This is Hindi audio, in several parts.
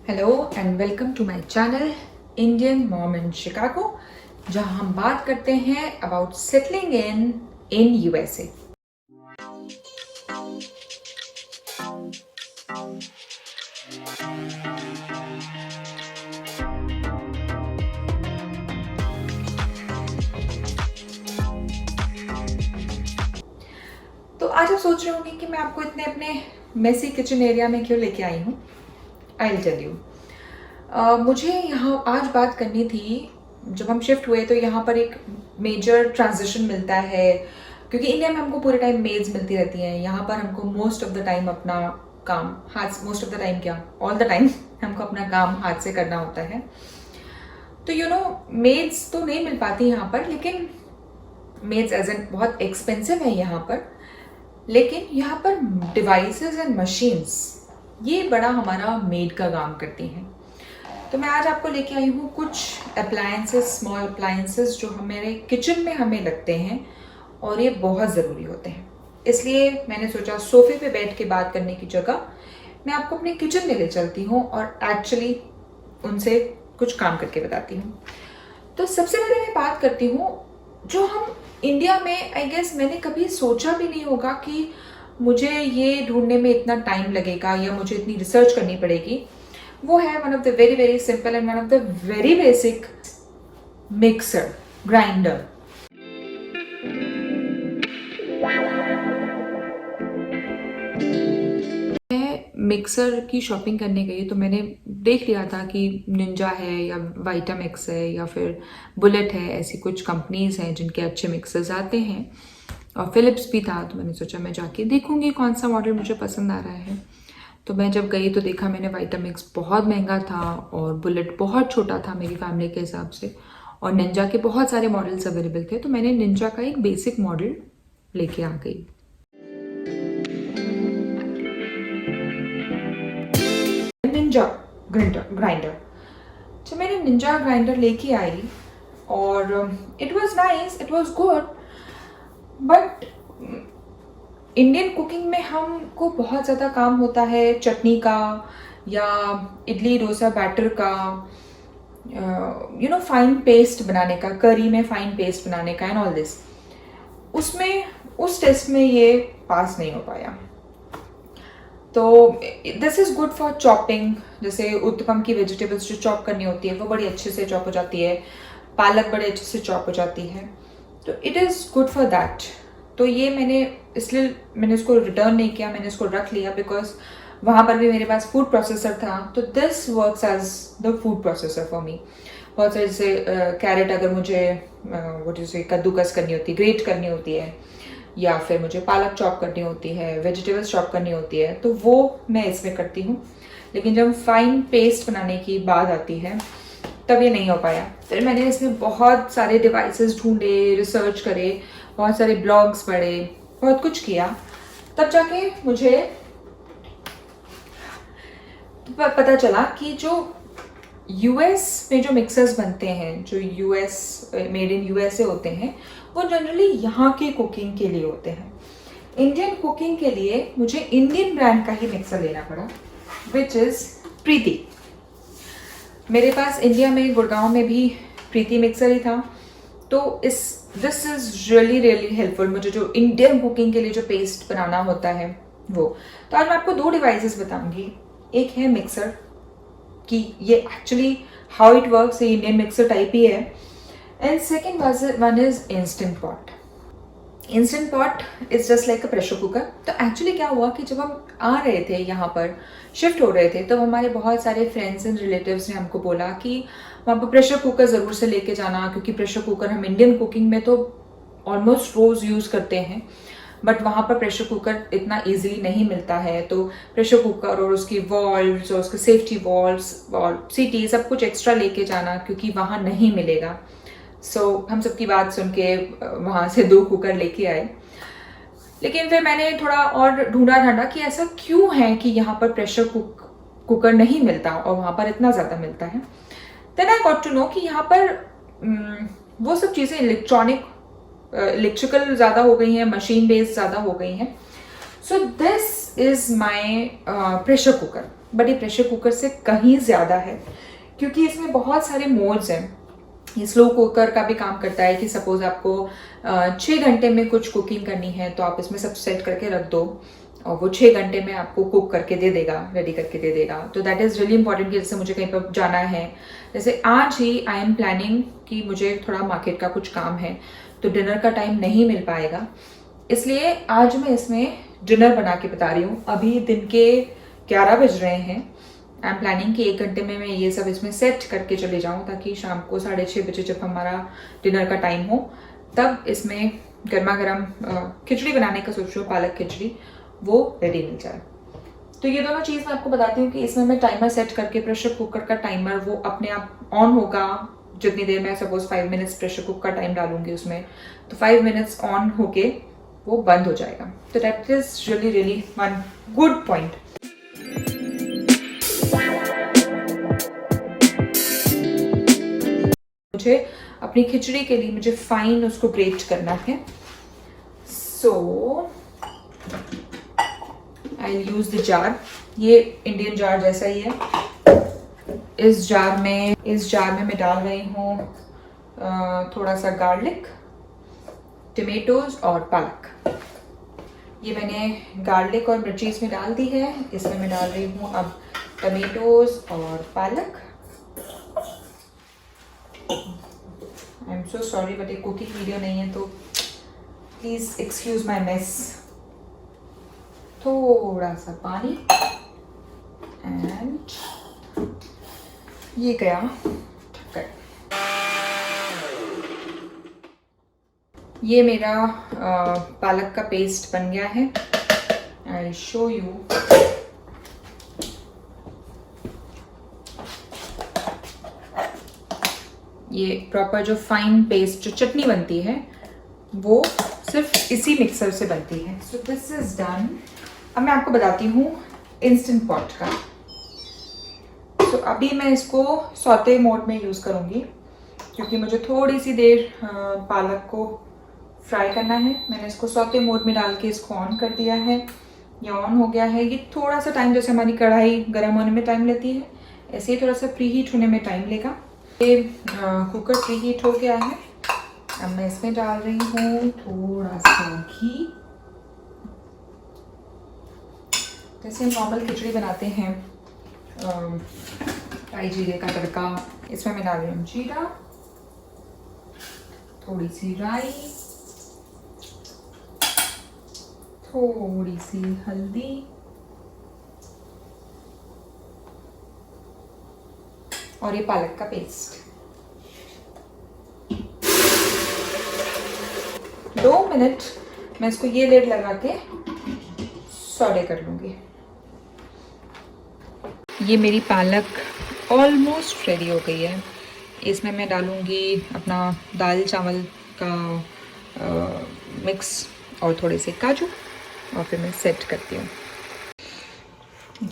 Hello and welcome to my channel Indian mom in Chicago, जहां हम बात करते हैं अबाउट सेटलिंग इन यूएसए। तो आज आप सोच रहे होंगे कि मैं आपको इतने अपने मेसी किचन एरिया में क्यों लेके आई हूँ। I will tell you. मुझे यहाँ आज बात करनी थी। जब हम शिफ्ट हुए तो यहाँ पर एक मेजर ट्रांजिशन मिलता है, क्योंकि इंडिया में हमको पूरे टाइम मेड्स मिलती रहती हैं। यहाँ पर हमको मोस्ट ऑफ द टाइम अपना काम हाथ, मोस्ट ऑफ द टाइम क्या, ऑल द टाइम हमको अपना काम हाथ से करना होता है। तो मेड्स तो नहीं मिल पाती यहाँ पर, लेकिन मेड्स एज एन बहुत एक्सपेंसिव है यहाँ पर। लेकिन यहाँ पर डिवाइसेस एंड मशीन्स ये बड़ा हमारा मेड का काम करती हैं। तो मैं आज आपको लेके आई हूँ कुछ अप्लायंसेस, स्मॉल अप्लायंसेस जो हमारे किचन में हमें लगते हैं और ये बहुत ज़रूरी होते हैं। इसलिए मैंने सोचा सोफे पे बैठ के बात करने की जगह मैं आपको अपने किचन में ले चलती हूँ और एक्चुअली उनसे कुछ काम करके बताती हूँ। तो सबसे पहले मैं बात करती हूँ जो हम इंडिया में, आई गेस मैंने कभी सोचा भी नहीं होगा कि मुझे ये ढूंढने में इतना टाइम लगेगा या मुझे इतनी रिसर्च करनी पड़ेगी। वो है one of the very very simple and one of the very basic mixer grinder. Mixer की शॉपिंग करने गई तो मैंने देख लिया था कि निंजा है या वाइटामिक्स है या फिर बुलेट है, ऐसी कुछ कंपनीज हैं जिनके अच्छे मिक्सर्स आते हैं, और फिलिप्स भी था। तो मैंने सोचा मैं जाके देखूंगी कौन सा मॉडल मुझे पसंद आ रहा है। तो मैं जब गई तो देखा मैंने वाइटामिक्स बहुत महंगा था और बुलेट बहुत छोटा था मेरी फैमिली के हिसाब से, और निंजा के बहुत सारे मॉडल्स अवेलेबल थे। तो मैंने निंजा का एक बेसिक मॉडल लेके आ गई। Ninja grinder. तो मैंने निंजा ग्राइंडर लेके आई और it was nice, it was good, but Indian cooking में हमको बहुत ज़्यादा काम होता है चटनी का या इडली डोसा बैटर का, फाइन पेस्ट बनाने का, करी में फाइन पेस्ट बनाने का एंड ऑल दिस। उसमें उस टेस्ट में ये पास नहीं हो पाया। तो this is good for chopping. जैसे उत्तपम की वेजिटेबल्स जो चॉप करनी होती है वो बड़ी अच्छे से चॉप हो जाती है, पालक बड़े अच्छे से चॉप हो जाती है, तो it is good for that. तो ये इसलिए मैंने इसको रिटर्न नहीं किया, मैंने इसको रख लिया बिकॉज वहाँ पर भी मेरे पास फूड प्रोसेसर था। तो this works as the food processor for me. बहुत सारे जैसे कैरेट अगर मुझे वो जैसे कद्दूकस करनी होती है, ग्रेट करनी होती है, या फिर मुझे पालक चॉप करनी होती है, वेजिटेबल्स चॉप करनी होती है, तो वो मैं इसमें करती हूँ। लेकिन जब फाइन पेस्ट बनाने की बात आती है तब ये नहीं हो पाया। फिर मैंने इसमें बहुत सारे डिवाइसेस ढूंढे, रिसर्च करे, बहुत सारे ब्लॉग्स पढ़े, बहुत कुछ किया, तब जाके मुझे पता चला कि जो यूएस में जो मिक्सर्स बनते हैं, जो यूएस मेड इन यूएसए होते हैं, वो जनरली यहाँ की कुकिंग के लिए होते हैं। इंडियन कुकिंग के लिए मुझे इंडियन ब्रांड का ही मिक्सर लेना पड़ा, विच इज़ प्रीति। मेरे पास इंडिया में गुड़गांव में भी प्रीति मिक्सर ही था। तो this is really really helpful मुझे, जो इंडियन कुकिंग के लिए जो पेस्ट बनाना होता है वो। तो आज मैं आपको दो डिवाइसेस बताऊंगी। एक है मिक्सर कि ये एक्चुअली हाउ इट वर्क्स, ये इंडियन मिक्सर टाइप ही है, and second one is instant pot. Instant pot is just like a pressure cooker. तो एक्चुअली क्या हुआ कि जब हम आ रहे थे यहाँ पर, शिफ्ट हो रहे थे, तो हमारे बहुत सारे फ्रेंड्स एंड रिलेटिव्स ने हमको बोला कि वहाँ पर प्रेशर कुकर ज़रूर से लेके जाना, क्योंकि प्रेशर कुकर हम इंडियन कुकिंग में तो ऑलमोस्ट रोज़ यूज़ करते हैं, बट वहाँ पर प्रेशर कुकर इतना इजीली नहीं मिलता है। तो प्रेशर कुकर और उसकी वॉल्व्स और उसके सेफ्टी वॉल्व्स और सीटी सब कुछ एक्स्ट्रा लेके जाना, क्योंकि वहाँ नहीं मिलेगा। सो हम सबकी बात सुन के वहाँ से 2 कुकर लेके आए। लेकिन फिर मैंने थोड़ा और ढूंढा ढांढा कि ऐसा क्यों है कि यहाँ पर प्रेशर कुकर नहीं मिलता और वहाँ पर इतना ज़्यादा मिलता है। Then I got to know कि यहाँ पर वो सब चीज़ें इलेक्ट्रिकल ज़्यादा हो गई हैं, मशीन बेस्ड ज़्यादा हो गई हैं। So this is my pressure cooker, but ये प्रेशर कुकर से कहीं ज़्यादा है क्योंकि इसमें बहुत सारे मोड्स हैं। ये स्लो कुकर का भी काम करता है कि सपोज आपको 6 घंटे में कुछ कुकिंग करनी है तो आप इसमें सब सेट करके रख दो और वो 6 घंटे में आपको कुक करके दे देगा, रेडी करके दे देगा। तो दैट इज़ रियली इंपॉर्टेंट कि जैसे मुझे कहीं पर जाना है, जैसे आज ही आई एम प्लानिंग कि मुझे थोड़ा मार्केट का कुछ काम है तो डिनर का टाइम नहीं मिल पाएगा, इसलिए आज मैं इसमें डिनर बना के बता रही हूँ। अभी दिन के 11 बज रहे हैं। आई एम प्लानिंग कि 1 घंटे में मैं ये सब इसमें सेट करके चले जाऊँ ताकि शाम को 6:30 बजे जब हमारा डिनर का टाइम हो तब इसमें गर्मा गर्म खिचड़ी बनाने का सोच रही हूँ, पालक खिचड़ी, वो रेडी मिल जाए। तो ये दोनों चीज़ मैं आपको बताती हूँ कि इसमें मैं टाइमर सेट करके प्रेशर कुकर का टाइमर वो अपने आप ऑन होगा जितनी देर में, सपोज 5 मिनट्स प्रेशर कुकर का टाइम डालूंगी उसमें तो 5 मिनट्स ऑन होके वो बंद हो जाएगा। तो that is really really one good point. मुझे अपनी खिचड़ी के लिए मुझे फाइन उसको ग्रेट करना है। सो आई यूज द जार, ये इंडियन जार जैसा ही है। इस जार में मैं डाल रही हूँ थोड़ा सा गार्लिक, टमेटोज और पालक। ये मैंने गार्लिक और मिर्ची इसमें डाल दी है। इसमें मैं डाल रही हूँ अब टमेटोज और पालक। I am so sorry but एक कुकिंग वीडियो नहीं है तो प्लीज़ एक्सक्यूज माई मेस। थोड़ा सा पानी एंड ये गया ढक्कन। ये मेरा पालक का पेस्ट बन गया है। I show you. ये प्रॉपर जो फाइन पेस्ट जो चटनी बनती है वो सिर्फ इसी मिक्सर से बनती है। So this is done. अब मैं आपको बताती हूँ इंस्टेंट पॉट का। तो अभी मैं इसको सौते मोड में यूज़ करूँगी क्योंकि मुझे थोड़ी सी देर पालक को फ्राई करना है। मैंने इसको सौते मोड में डाल के इसको ऑन कर दिया है। ये ऑन हो गया है। ये थोड़ा सा टाइम, जैसे हमारी कढ़ाई गर्म होने में टाइम लेती है ऐसे ही थोड़ा सा प्री हीट होने में टाइम लेगा। ये कुकर प्री हीट हो गया है। अब मैं इसमें डाल रही हूँ थोड़ा सा घी। जैसे हम नॉर्मल खिचड़ी बनाते हैं, राई जीरे का तड़का, इसमें मैं डाल रही हूँ जीरा, थोड़ी सी राई, थोड़ी सी हल्दी और ये पालक का पेस्ट। 2 मिनट मैं इसको ये लेड लगा के सौटे कर लूँगी। ये मेरी पालक ऑलमोस्ट रेडी हो गई है। इसमें मैं डालूँगी अपना दाल चावल का मिक्स और थोड़े से काजू और फिर मैं सेट करती हूँ।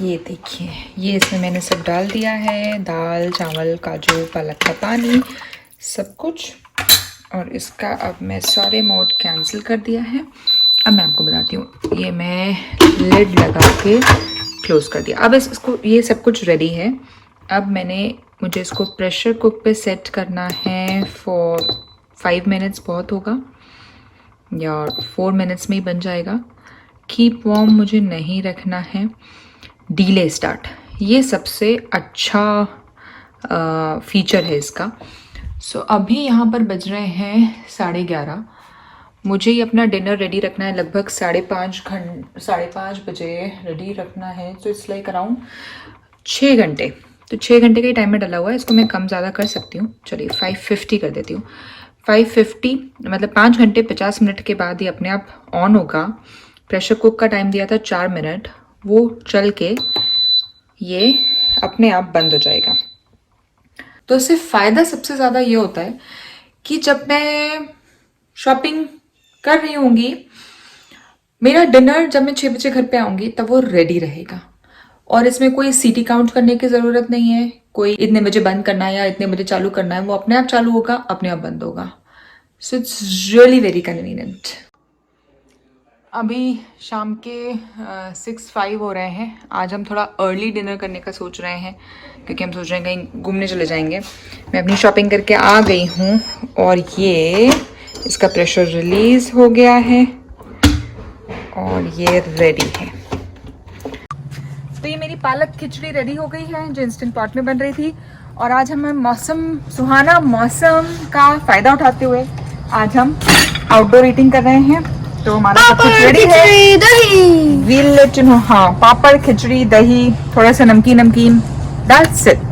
ये देखिए, ये इसमें मैंने सब डाल दिया है, दाल चावल काजू पालक का पानी सब कुछ। और इसका अब मैं सारे मोड कैंसिल कर दिया है। अब मैं आपको बताती हूँ, ये मैं लिड लगा के क्लोज़ कर दिया। अब इसको ये सब कुछ रेडी है। अब मुझे इसको प्रेशर कुक पे सेट करना है फॉर 5 मिनट्स बहुत होगा या 4 मिनट्स में ही बन जाएगा। कीप वार्म मुझे नहीं रखना है। डीले स्टार्ट ये सबसे अच्छा फीचर है इसका। सो अभी यहाँ पर बज रहे हैं 11:30। मुझे ये अपना डिनर रेडी रखना है लगभग 5:30 बजे रेडी रखना है। तो इट्स लाइक अराउंड 6 घंटे। तो 6 घंटे का ही टाइमर डला हुआ है। इसको मैं कम ज़्यादा कर सकती हूँ। चलिए 5:50 कर देती हूँ। 5:50 मतलब 5 घंटे 50 मिनट के बाद ये अपने आप ऑन होगा। प्रेशर कुक का टाइम दिया था 4 मिनट, वो चल के ये अपने आप बंद हो जाएगा। तो इससे फ़ायदा सबसे ज़्यादा ये होता है कि जब मैं शॉपिंग कर रही होंगी, मेरा डिनर जब मैं 6 बजे घर पे आऊँगी तब वो रेडी रहेगा। और इसमें कोई सीटी काउंट करने की ज़रूरत नहीं है, कोई इतने बजे बंद करना है या इतने बजे चालू करना है, वो अपने आप चालू होगा, अपने आप बंद होगा। So it's really very convenient. अभी शाम के 6-5 हो रहे हैं। आज हम थोड़ा अर्ली डिनर करने का सोच रहे हैं क्योंकि हम सोच रहे हैं कहीं घूमने चले जाएंगे। मैं अपनी शॉपिंग करके आ गई हूँ और ये इसका प्रेशर रिलीज़ हो गया है और ये रेडी है। तो ये मेरी पालक खिचड़ी रेडी हो गई है जो इंस्टेंट पॉट में बन रही थी। और आज हमें सुहाना मौसम का फ़ायदा उठाते हुए आज हम आउटडोर ईटिंग कर रहे हैं। तो हमारा सब कुछ रेडी है। दही, हाँ, पापड़, खिचड़ी, दही, थोड़ा सा नमकीन, दैट्स इट।